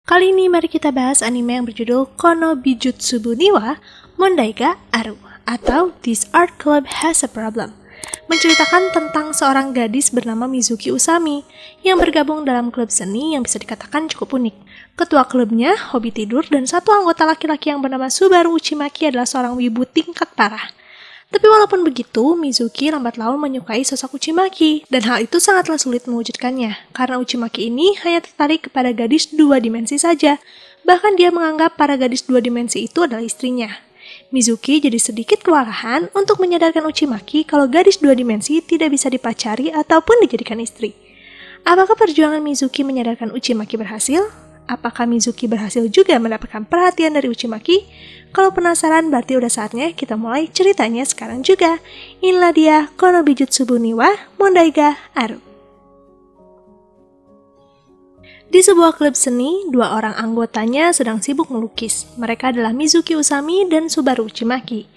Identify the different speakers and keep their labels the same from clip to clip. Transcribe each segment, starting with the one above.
Speaker 1: Kali ini mari kita bahas anime yang berjudul Kono Bijutsubu Niwa Mondaiga Aru atau This Art Club Has a Problem. Menceritakan tentang seorang gadis bernama Mizuki Usami yang bergabung dalam klub seni yang bisa dikatakan cukup unik. Ketua klubnya hobi tidur dan satu anggota laki-laki yang bernama Subaru Uchimaki adalah seorang wibu tingkat parah. Tapi walaupun begitu, Mizuki lambat laun menyukai sosok Uchimaki, dan hal itu sangatlah sulit mewujudkannya, karena Uchimaki ini hanya tertarik kepada gadis dua dimensi saja, bahkan dia menganggap para gadis dua dimensi itu adalah istrinya. Mizuki jadi sedikit kewalahan untuk menyadarkan Uchimaki kalau gadis dua dimensi tidak bisa dipacari ataupun dijadikan istri. Apakah perjuangan Mizuki menyadarkan Uchimaki berhasil? Apakah Mizuki berhasil juga mendapatkan perhatian dari Uchimaki? Kalau penasaran berarti udah saatnya kita mulai ceritanya sekarang juga. Inilah dia Kono Bijutsubu Niwa Mondaiga Aru. Di sebuah klub seni, dua orang anggotanya sedang sibuk melukis. Mereka adalah Mizuki Usami dan Subaru Uchimaki.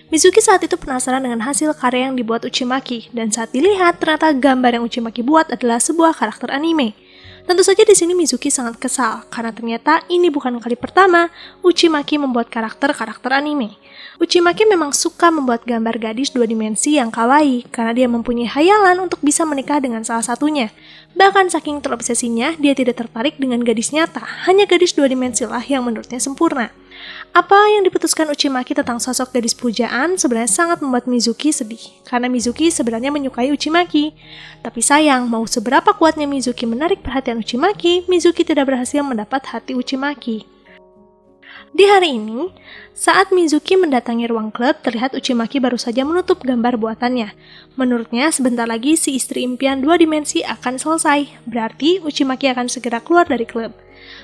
Speaker 1: Mizuki saat itu penasaran dengan hasil karya yang dibuat Uchimaki, dan saat dilihat ternyata gambar yang Uchimaki buat adalah sebuah karakter anime. Tentu saja di sini Mizuki sangat kesal, karena ternyata ini bukan kali pertama Uchimaki membuat karakter-karakter anime. Uchimaki memang suka membuat gambar gadis dua dimensi yang kawaii, karena dia mempunyai hayalan untuk bisa menikah dengan salah satunya. Bahkan saking terobsesinya, dia tidak tertarik dengan gadis nyata, hanya gadis dua dimensi lah yang menurutnya sempurna. Apa yang diputuskan Uchimaki tentang sosok gadis pujaan sebenarnya sangat membuat Mizuki sedih, karena Mizuki sebenarnya menyukai Uchimaki. Tapi sayang, mau seberapa kuatnya Mizuki menarik perhatian Uchimaki, Mizuki tidak berhasil mendapat hati Uchimaki. Di hari ini, saat Mizuki mendatangi ruang klub, terlihat Uchimaki baru saja menutup gambar buatannya. Menurutnya, sebentar lagi si istri impian dua dimensi akan selesai, berarti Uchimaki akan segera keluar dari klub.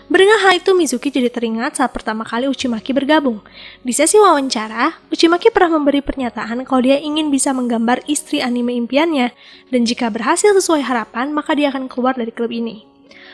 Speaker 1: Mendengar hal itu, Mizuki jadi teringat saat pertama kali Uchimaki bergabung. Di sesi wawancara, Uchimaki pernah memberi pernyataan kalau dia ingin bisa menggambar istri anime impiannya, dan jika berhasil sesuai harapan, maka dia akan keluar dari klub ini.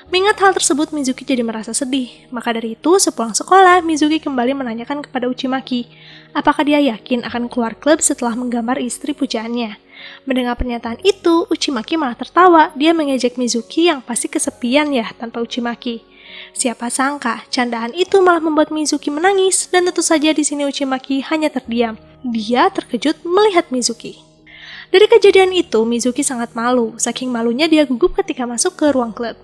Speaker 1: Mengingat hal tersebut, Mizuki jadi merasa sedih. Maka dari itu, sepulang sekolah, Mizuki kembali menanyakan kepada Uchimaki, apakah dia yakin akan keluar klub setelah menggambar istri pujaannya. Mendengar pernyataan itu, Uchimaki malah tertawa. Dia mengejek Mizuki yang pasti kesepian ya tanpa Uchimaki. Siapa sangka, candaan itu malah membuat Mizuki menangis, dan tentu saja di sini Uchimaki hanya terdiam. Dia terkejut melihat Mizuki. Dari kejadian itu, Mizuki sangat malu. Saking malunya dia gugup ketika masuk ke ruang klub.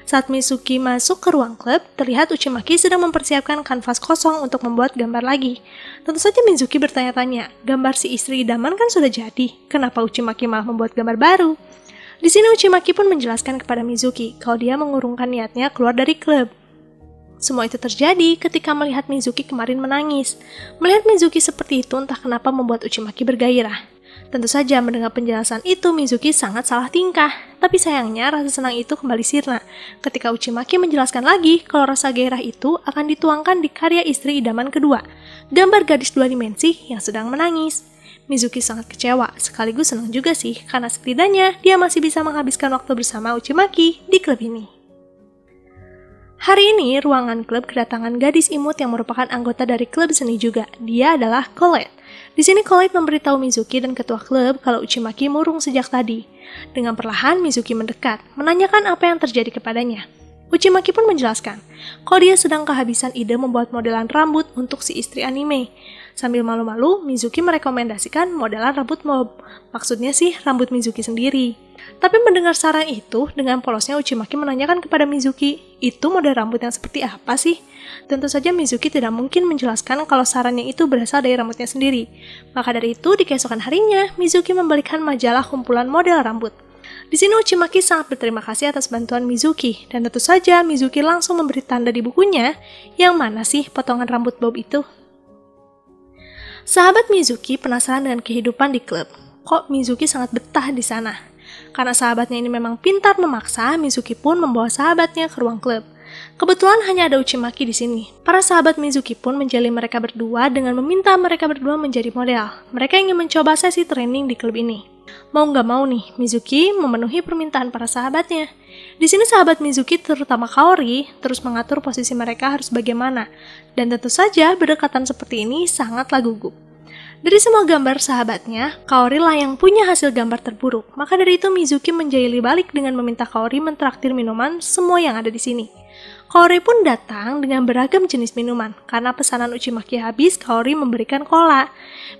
Speaker 1: Saat Mizuki masuk ke ruang klub, terlihat Uchimaki sedang mempersiapkan kanvas kosong untuk membuat gambar lagi. Tentu saja Mizuki bertanya-tanya, gambar si istri idaman kan sudah jadi, kenapa Uchimaki malah membuat gambar baru? Di sini Uchimaki pun menjelaskan kepada Mizuki kalau dia mengurungkan niatnya keluar dari klub. Semua itu terjadi ketika melihat Mizuki kemarin menangis. Melihat Mizuki seperti itu entah kenapa membuat Uchimaki bergairah. Tentu saja mendengar penjelasan itu Mizuki sangat salah tingkah. Tapi sayangnya rasa senang itu kembali sirna ketika Uchimaki menjelaskan lagi kalau rasa gairah itu akan dituangkan di karya istri idaman kedua, gambar gadis dua dimensi yang sedang menangis. Mizuki sangat kecewa, sekaligus senang juga sih, karena setidaknya dia masih bisa menghabiskan waktu bersama Uchimaki di klub ini. Hari ini, ruangan klub kedatangan gadis imut yang merupakan anggota dari klub seni juga. Dia adalah Colette. Di sini Colette memberitahu Mizuki dan ketua klub kalau Uchimaki murung sejak tadi. Dengan perlahan, Mizuki mendekat, menanyakan apa yang terjadi kepadanya. Uchimaki pun menjelaskan kalau dia sedang kehabisan ide membuat modelan rambut untuk si istri anime. Sambil malu-malu, Mizuki merekomendasikan modelan rambut mob. Maksudnya sih rambut Mizuki sendiri. Tapi mendengar saran itu, dengan polosnya Uchimaki menanyakan kepada Mizuki, itu model rambut yang seperti apa sih? Tentu saja Mizuki tidak mungkin menjelaskan kalau sarannya itu berasal dari rambutnya sendiri. Maka dari itu, di keesokan harinya, Mizuki membelikan majalah kumpulan model rambut. Di sini Uchimaki sangat berterima kasih atas bantuan Mizuki, dan tentu saja Mizuki langsung memberi tanda di bukunya, yang mana sih potongan rambut bob itu? Sahabat Mizuki penasaran dengan kehidupan di klub. Kok Mizuki sangat betah di sana? Karena sahabatnya ini memang pintar memaksa, Mizuki pun membawa sahabatnya ke ruang klub. Kebetulan hanya ada Uchimaki di sini. Para sahabat Mizuki pun menjalin mereka berdua dengan meminta mereka berdua menjadi model. Mereka ingin mencoba sesi training di klub ini. Mau nggak mau nih, Mizuki memenuhi permintaan para sahabatnya. Di sini sahabat Mizuki, terutama Kaori, terus mengatur posisi mereka harus bagaimana. Dan tentu saja berdekatan seperti ini sangatlah gugup. Dari semua gambar sahabatnya, Kaori lah yang punya hasil gambar terburuk. Maka dari itu Mizuki menjahili balik dengan meminta Kaori mentraktir minuman semua yang ada di sini. Kaori pun datang dengan beragam jenis minuman. Karena pesanan Uchimaki habis, Kaori memberikan cola.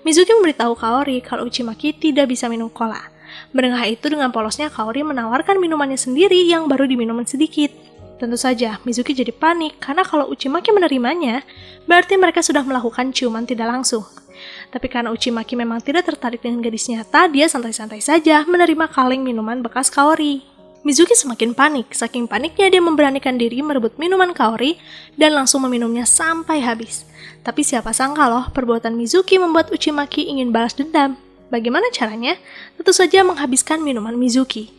Speaker 1: Mizuki memberitahu Kaori kalau Uchimaki tidak bisa minum cola. Mendengar itu, dengan polosnya Kaori menawarkan minumannya sendiri yang baru diminum sedikit. Tentu saja, Mizuki jadi panik karena kalau Uchimaki menerimanya, berarti mereka sudah melakukan ciuman tidak langsung. Tapi karena Uchimaki memang tidak tertarik dengan gadis nyata, dia santai-santai saja menerima kaleng minuman bekas Kaori. Mizuki semakin panik, saking paniknya dia memberanikan diri merebut minuman Kaori dan langsung meminumnya sampai habis. Tapi siapa sangka loh, perbuatan Mizuki membuat Uchimaki ingin balas dendam. Bagaimana caranya? Tentu saja menghabiskan minuman Mizuki.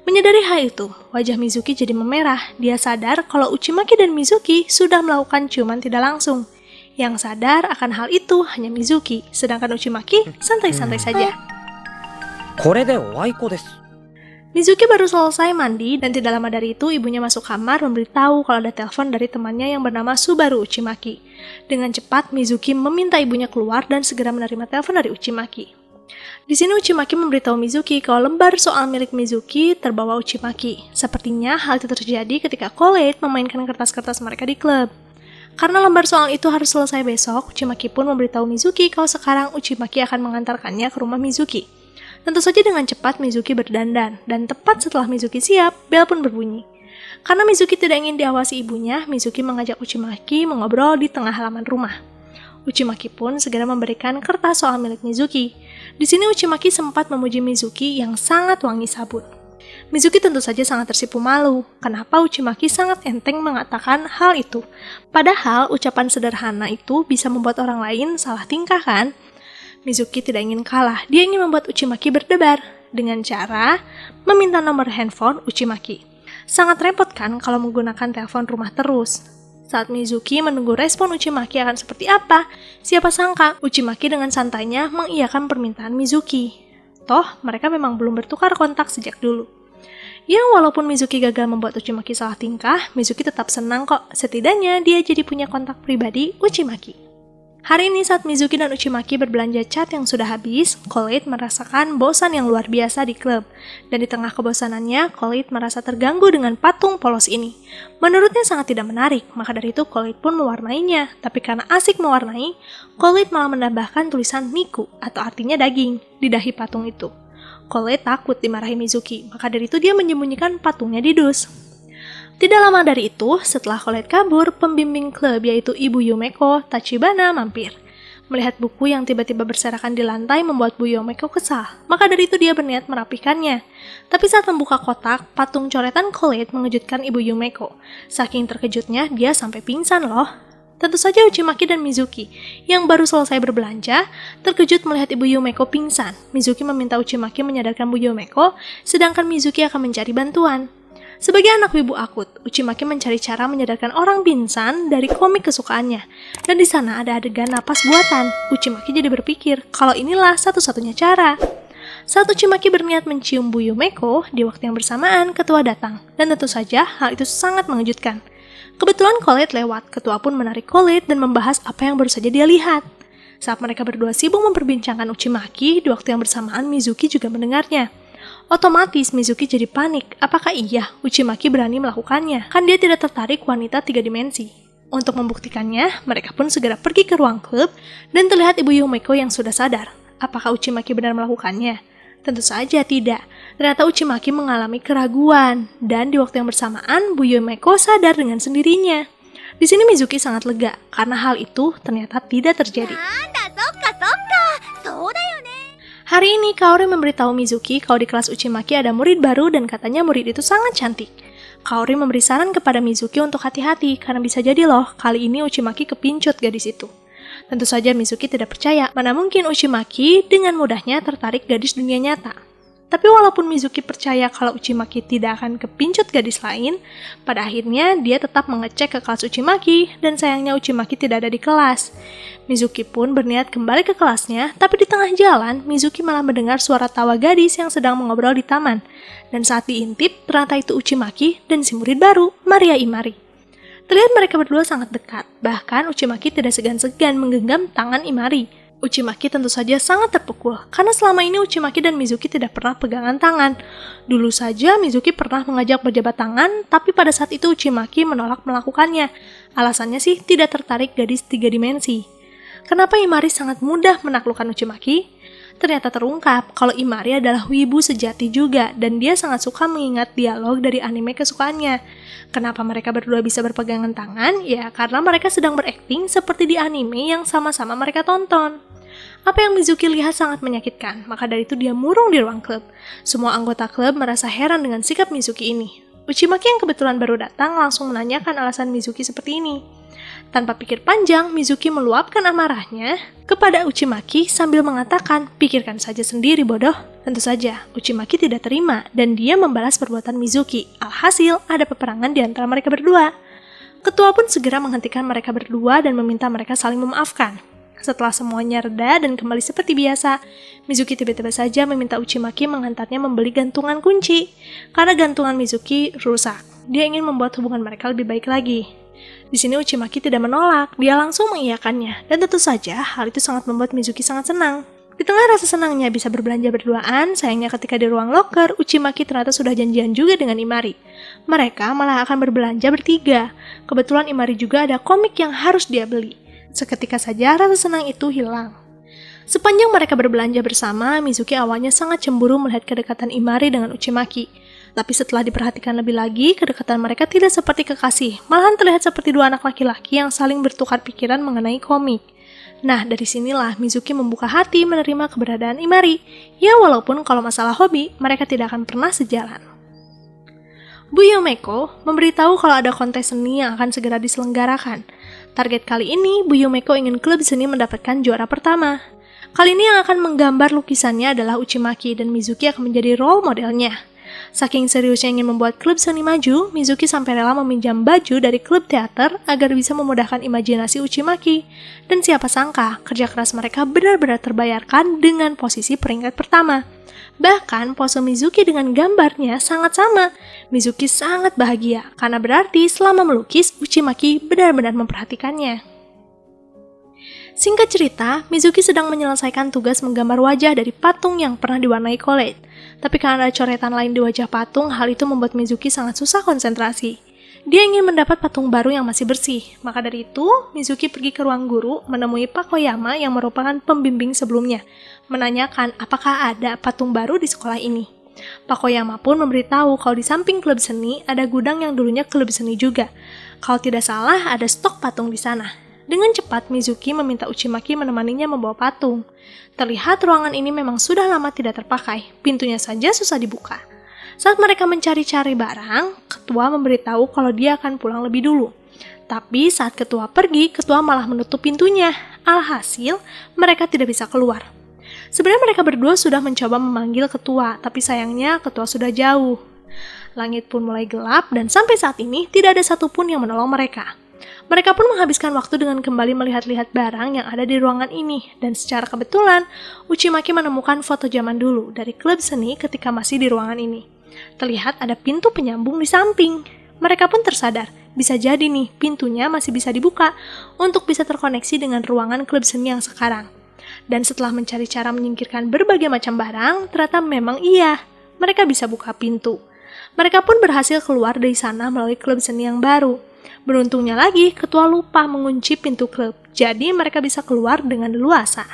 Speaker 1: Menyadari hal itu, wajah Mizuki jadi memerah. Dia sadar kalau Uchimaki dan Mizuki sudah melakukan ciuman tidak langsung. Yang sadar akan hal itu hanya Mizuki, sedangkan Uchimaki santai-santai saja. Mizuki baru selesai mandi dan tidak lama dari itu ibunya masuk kamar memberitahu kalau ada telepon dari temannya yang bernama Subaru Uchimaki. Dengan cepat Mizuki meminta ibunya keluar dan segera menerima telepon dari Uchimaki. Di sini Uchimaki memberitahu Mizuki kalau lembar soal milik Mizuki terbawa Uchimaki. Sepertinya hal itu terjadi ketika Collate memainkan kertas-kertas mereka di klub. Karena lembar soal itu harus selesai besok, Uchimaki pun memberitahu Mizuki kalau sekarang Uchimaki akan mengantarkannya ke rumah Mizuki. Tentu saja dengan cepat Mizuki berdandan, dan tepat setelah Mizuki siap, bel pun berbunyi. Karena Mizuki tidak ingin diawasi ibunya, Mizuki mengajak Uchimaki mengobrol di tengah halaman rumah. Uchimaki pun segera memberikan kertas soal milik Mizuki. Di sini Uchimaki sempat memuji Mizuki yang sangat wangi sabun. Mizuki tentu saja sangat tersipu malu. Kenapa Uchimaki sangat enteng mengatakan hal itu? Padahal ucapan sederhana itu bisa membuat orang lain salah tingkah kan? Mizuki tidak ingin kalah, dia ingin membuat Uchimaki berdebar dengan cara meminta nomor handphone Uchimaki. Sangat repot kan kalau menggunakan telepon rumah terus. Saat Mizuki menunggu respon Uchimaki akan seperti apa, siapa sangka Uchimaki dengan santainya mengiyakan permintaan Mizuki. Toh, mereka memang belum bertukar kontak sejak dulu. Ya, walaupun Mizuki gagal membuat Uchimaki salah tingkah, Mizuki tetap senang kok. Setidaknya dia jadi punya kontak pribadi Uchimaki. Hari ini saat Mizuki dan Uchimaki berbelanja cat yang sudah habis, Collate merasakan bosan yang luar biasa di klub. Dan di tengah kebosanannya, Collate merasa terganggu dengan patung polos ini. Menurutnya sangat tidak menarik, maka dari itu Collate pun mewarnainya. Tapi karena asik mewarnai, Collate malah menambahkan tulisan Miku atau artinya daging di dahi patung itu. Collate takut dimarahi Mizuki, maka dari itu dia menyembunyikan patungnya di dus. Tidak lama dari itu, setelah Collate kabur, pembimbing klub yaitu Ibu Yumeko, Tachibana, mampir. Melihat buku yang tiba-tiba berserakan di lantai membuat Bu Yumeko kesal, maka dari itu dia berniat merapikannya. Tapi saat membuka kotak, patung coretan Collate mengejutkan Ibu Yumeko. Saking terkejutnya, dia sampai pingsan loh. Tentu saja Uchimaki dan Mizuki, yang baru selesai berbelanja, terkejut melihat Ibu Yumeko pingsan. Mizuki meminta Uchimaki menyadarkan Bu Yumeko, sedangkan Mizuki akan mencari bantuan. Sebagai anak wibu akut, Uchimaki mencari cara menyadarkan orang pingsan dari komik kesukaannya. Dan di sana ada adegan napas buatan. Uchimaki jadi berpikir kalau inilah satu-satunya cara. Saat Uchimaki berniat mencium Bu Yumeko, di waktu yang bersamaan ketua datang. Dan tentu saja hal itu sangat mengejutkan. Kebetulan Collate lewat, ketua pun menarik Collate dan membahas apa yang baru saja dia lihat. Saat mereka berdua sibuk memperbincangkan Uchimaki, di waktu yang bersamaan Mizuki juga mendengarnya. Otomatis Mizuki jadi panik, apakah iya Uchimaki berani melakukannya? Kan dia tidak tertarik wanita 3 dimensi. Untuk membuktikannya, mereka pun segera pergi ke ruang klub dan terlihat Ibu Yumeko yang sudah sadar. Apakah Uchimaki benar melakukannya? Tentu saja tidak. Ternyata Uchimaki mengalami keraguan, dan di waktu yang bersamaan Bu Yumeko sadar dengan sendirinya. Di sini Mizuki sangat lega, karena hal itu ternyata tidak terjadi. Hari ini Kaori memberitahu Mizuki kalau di kelas Uchimaki ada murid baru dan katanya murid itu sangat cantik. Kaori memberi saran kepada Mizuki untuk hati-hati karena bisa jadi loh kali ini Uchimaki kepincut gadis itu. Tentu saja Mizuki tidak percaya, mana mungkin Uchimaki dengan mudahnya tertarik gadis dunia nyata. Tapi walaupun Mizuki percaya kalau Uchimaki tidak akan kepincut gadis lain, pada akhirnya dia tetap mengecek ke kelas Uchimaki dan sayangnya Uchimaki tidak ada di kelas. Mizuki pun berniat kembali ke kelasnya, tapi di tengah jalan Mizuki malah mendengar suara tawa gadis yang sedang mengobrol di taman. Dan saat diintip, ternyata itu Uchimaki dan si murid baru, Maria Imari. Terlihat mereka berdua sangat dekat, bahkan Uchimaki tidak segan-segan menggenggam tangan Imari. Uchimaki tentu saja sangat terpukul, karena selama ini Uchimaki dan Mizuki tidak pernah pegangan tangan. Dulu saja Mizuki pernah mengajak berjabat tangan, tapi pada saat itu Uchimaki menolak melakukannya. Alasannya sih tidak tertarik gadis 3 dimensi. Kenapa Imari sangat mudah menaklukkan Uchimaki? Ternyata terungkap kalau Imari adalah wibu sejati juga, dan dia sangat suka mengingat dialog dari anime kesukaannya. Kenapa mereka berdua bisa berpegangan tangan? Ya, karena mereka sedang berakting seperti di anime yang sama-sama mereka tonton. Apa yang Mizuki lihat sangat menyakitkan, maka dari itu dia murung di ruang klub. Semua anggota klub merasa heran dengan sikap Mizuki ini. Uchimaki yang kebetulan baru datang langsung menanyakan alasan Mizuki seperti ini. Tanpa pikir panjang, Mizuki meluapkan amarahnya kepada Uchimaki sambil mengatakan, "Pikirkan saja sendiri, bodoh." Tentu saja, Uchimaki tidak terima dan dia membalas perbuatan Mizuki. Alhasil, ada peperangan di antara mereka berdua. Ketua pun segera menghentikan mereka berdua dan meminta mereka saling memaafkan. Setelah semuanya reda dan kembali seperti biasa, Mizuki tiba-tiba saja meminta Uchimaki mengantarnya membeli gantungan kunci. Karena gantungan Mizuki rusak, dia ingin membuat hubungan mereka lebih baik lagi. Di sini Uchimaki tidak menolak, dia langsung mengiyakannya. Dan tentu saja, hal itu sangat membuat Mizuki sangat senang. Di tengah rasa senangnya bisa berbelanja berduaan, sayangnya ketika di ruang loker, Uchimaki ternyata sudah janjian juga dengan Imari. Mereka malah akan berbelanja bertiga. Kebetulan Imari juga ada komik yang harus dia beli. Seketika saja rasa senang itu hilang. Sepanjang mereka berbelanja bersama, Mizuki awalnya sangat cemburu melihat kedekatan Imari dengan Uchimaki. Tapi setelah diperhatikan lebih lagi, kedekatan mereka tidak seperti kekasih, malahan terlihat seperti dua anak laki-laki yang saling bertukar pikiran mengenai komik. Nah, dari sinilah Mizuki membuka hati menerima keberadaan Imari. Ya, walaupun kalau masalah hobi, mereka tidak akan pernah sejalan. Bu Yumeko memberitahu kalau ada kontes seni yang akan segera diselenggarakan. Target kali ini, Bu Yumeko ingin klub seni mendapatkan juara pertama. Kali ini yang akan menggambar lukisannya adalah Uchimaki dan Mizuki akan menjadi role modelnya. Saking seriusnya ingin membuat klub seni maju, Mizuki sampai rela meminjam baju dari klub teater agar bisa memudahkan imajinasi Uchimaki. Dan siapa sangka, kerja keras mereka benar-benar terbayarkan dengan posisi peringkat pertama. Bahkan pose Mizuki dengan gambarnya sangat sama. Mizuki sangat bahagia, karena berarti selama melukis, Uchimaki benar-benar memperhatikannya. Singkat cerita, Mizuki sedang menyelesaikan tugas menggambar wajah dari patung yang pernah diwarnai Colette. Tapi karena ada coretan lain di wajah patung, hal itu membuat Mizuki sangat susah konsentrasi. Dia ingin mendapat patung baru yang masih bersih. Maka dari itu, Mizuki pergi ke ruang guru menemui Pak Koyama yang merupakan pembimbing sebelumnya, menanyakan apakah ada patung baru di sekolah ini. Pak Koyama pun memberitahu kalau di samping klub seni ada gudang yang dulunya klub seni juga. Kalau tidak salah, ada stok patung di sana. Dengan cepat, Mizuki meminta Uchimaki menemaninya membawa patung. Terlihat ruangan ini memang sudah lama tidak terpakai, pintunya saja susah dibuka. Saat mereka mencari-cari barang, ketua memberitahu kalau dia akan pulang lebih dulu. Tapi saat ketua pergi, ketua malah menutup pintunya. Alhasil, mereka tidak bisa keluar. Sebenarnya mereka berdua sudah mencoba memanggil ketua, tapi sayangnya ketua sudah jauh. Langit pun mulai gelap dan sampai saat ini tidak ada satupun yang menolong mereka. Mereka pun menghabiskan waktu dengan kembali melihat-lihat barang yang ada di ruangan ini. Dan secara kebetulan, Uchimaki menemukan foto zaman dulu dari klub seni ketika masih di ruangan ini. Terlihat ada pintu penyambung di samping. Mereka pun tersadar, bisa jadi nih pintunya masih bisa dibuka untuk bisa terkoneksi dengan ruangan klub seni yang sekarang. Dan setelah mencari cara menyingkirkan berbagai macam barang, ternyata memang iya, mereka bisa buka pintu. Mereka pun berhasil keluar dari sana melalui klub seni yang baru. Beruntungnya lagi, ketua lupa mengunci pintu klub, jadi mereka bisa keluar dengan leluasa.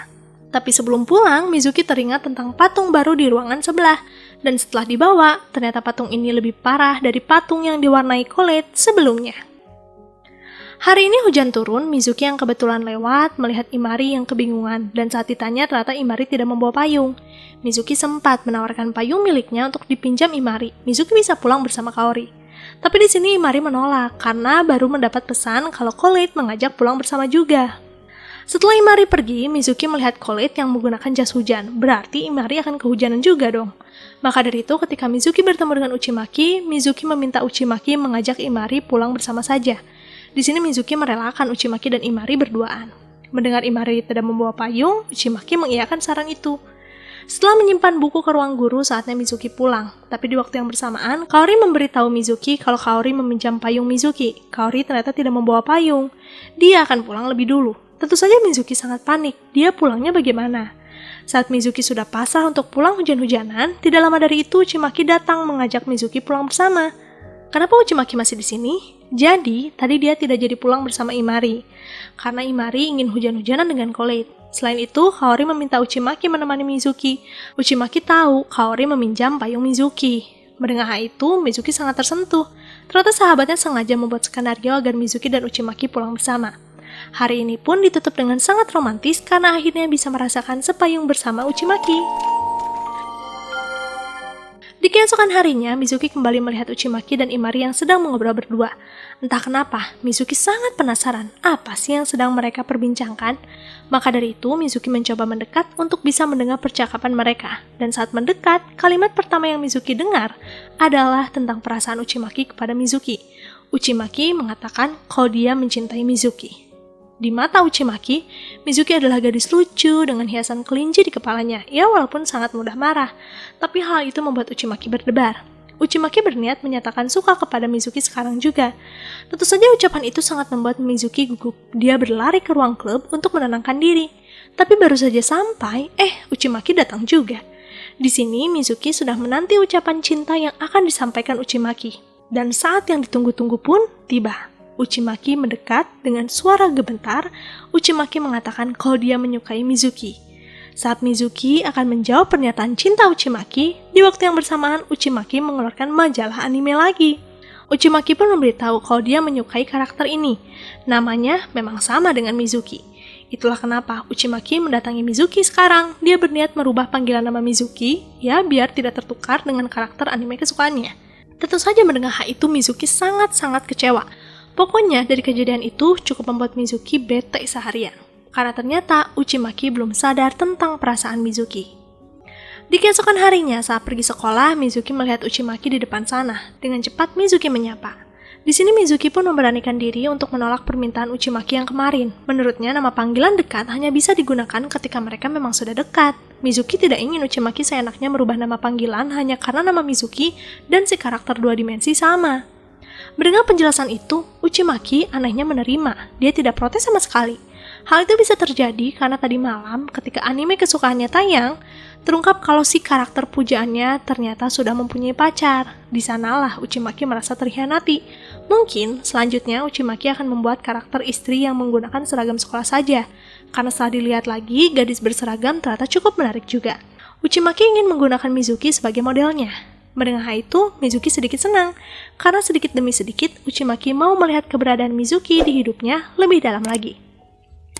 Speaker 1: Tapi sebelum pulang, Mizuki teringat tentang patung baru di ruangan sebelah. Dan setelah dibawa, ternyata patung ini lebih parah dari patung yang diwarnai Colette sebelumnya. Hari ini hujan turun, Mizuki yang kebetulan lewat melihat Imari yang kebingungan. Dan saat ditanya, ternyata Imari tidak membawa payung. Mizuki sempat menawarkan payung miliknya untuk dipinjam Imari. Mizuki bisa pulang bersama Kaori. Tapi di sini Imari menolak karena baru mendapat pesan kalau Colette mengajak pulang bersama juga. Setelah Imari pergi, Mizuki melihat Colette yang menggunakan jas hujan. Berarti Imari akan kehujanan juga dong. Maka dari itu ketika Mizuki bertemu dengan Uchimaki, Mizuki meminta Uchimaki mengajak Imari pulang bersama saja. Di sini Mizuki merelakan Uchimaki dan Imari berduaan. Mendengar Imari tidak membawa payung, Uchimaki mengiyakan saran itu. Setelah menyimpan buku ke ruang guru, saatnya Mizuki pulang. Tapi di waktu yang bersamaan, Kaori memberitahu Mizuki kalau Kaori meminjam payung Mizuki. Kaori ternyata tidak membawa payung. Dia akan pulang lebih dulu. Tentu saja Mizuki sangat panik, dia pulangnya bagaimana? Saat Mizuki sudah pasrah untuk pulang hujan-hujanan, tidak lama dari itu Uchimaki datang mengajak Mizuki pulang bersama. Kenapa Uchimaki masih di sini? Jadi, tadi dia tidak jadi pulang bersama Imari. Karena Imari ingin hujan-hujanan dengan Koleid. Selain itu, Kaori meminta Uchimaki menemani Mizuki. Uchimaki tahu Kaori meminjam payung Mizuki. Mendengar hal itu, Mizuki sangat tersentuh. Ternyata sahabatnya sengaja membuat skenario agar Mizuki dan Uchimaki pulang bersama. Hari ini pun ditutup dengan sangat romantis karena akhirnya bisa merasakan sepayung bersama Uchimaki. Di keesokan harinya, Mizuki kembali melihat Uchimaki dan Imari yang sedang mengobrol berdua. Entah kenapa, Mizuki sangat penasaran apa sih yang sedang mereka perbincangkan. Maka dari itu, Mizuki mencoba mendekat untuk bisa mendengar percakapan mereka. Dan saat mendekat, kalimat pertama yang Mizuki dengar adalah tentang perasaan Uchimaki kepada Mizuki. Uchimaki mengatakan kalau dia mencintai Mizuki. Di mata Uchimaki, Mizuki adalah gadis lucu dengan hiasan kelinci di kepalanya. Ya, walaupun sangat mudah marah, tapi hal itu membuat Uchimaki berdebar. Uchimaki berniat menyatakan suka kepada Mizuki sekarang juga. Tentu saja ucapan itu sangat membuat Mizuki gugup. Dia berlari ke ruang klub untuk menenangkan diri. Tapi baru saja sampai, Uchimaki datang juga. Di sini, Mizuki sudah menanti ucapan cinta yang akan disampaikan Uchimaki. Dan saat yang ditunggu-tunggu pun tiba. Uchimaki mendekat dengan suara gemetar. Uchimaki mengatakan kalau dia menyukai Mizuki. Saat Mizuki akan menjawab pernyataan cinta Uchimaki, di waktu yang bersamaan Uchimaki mengeluarkan majalah anime lagi. Uchimaki pun memberitahu kalau dia menyukai karakter ini. Namanya memang sama dengan Mizuki. Itulah kenapa Uchimaki mendatangi Mizuki sekarang. Dia berniat merubah panggilan nama Mizuki, ya biar tidak tertukar dengan karakter anime kesukaannya. Tentu saja mendengar hal itu Mizuki sangat-sangat kecewa. Pokoknya dari kejadian itu cukup membuat Mizuki bete seharian. Karena ternyata Uchimaki belum sadar tentang perasaan Mizuki. Di keesokan harinya saat pergi sekolah, Mizuki melihat Uchimaki di depan sana. Dengan cepat Mizuki menyapa. Di sini Mizuki pun memberanikan diri untuk menolak permintaan Uchimaki yang kemarin. Menurutnya nama panggilan dekat hanya bisa digunakan ketika mereka memang sudah dekat. Mizuki tidak ingin Uchimaki seenaknya merubah nama panggilan hanya karena nama Mizuki dan si karakter dua dimensi sama. Mendengar penjelasan itu, Uchimaki anehnya menerima. Dia tidak protes sama sekali. Hal itu bisa terjadi karena tadi malam ketika anime kesukaannya tayang, terungkap kalau si karakter pujaannya ternyata sudah mempunyai pacar. Di sanalah Uchimaki merasa terhianati. Mungkin selanjutnya Uchimaki akan membuat karakter istri yang menggunakan seragam sekolah saja. Karena setelah dilihat lagi, gadis berseragam ternyata cukup menarik juga. Uchimaki ingin menggunakan Mizuki sebagai modelnya. Mendengar hal itu, Mizuki sedikit senang. Karena sedikit demi sedikit, Uchimaki mau melihat keberadaan Mizuki di hidupnya lebih dalam lagi.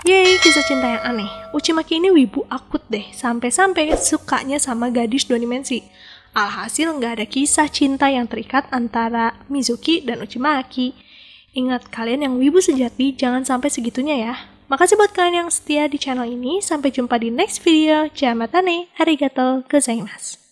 Speaker 1: Yeay, kisah cinta yang aneh. Uchimaki ini wibu akut deh, sampai-sampai sukanya sama gadis dua dimensi. Alhasil nggak ada kisah cinta yang terikat antara Mizuki dan Uchimaki. Ingat, kalian yang wibu sejati, jangan sampai segitunya ya. Makasih buat kalian yang setia di channel ini. Sampai jumpa di next video. Jamatane, arigatou gozaimasu.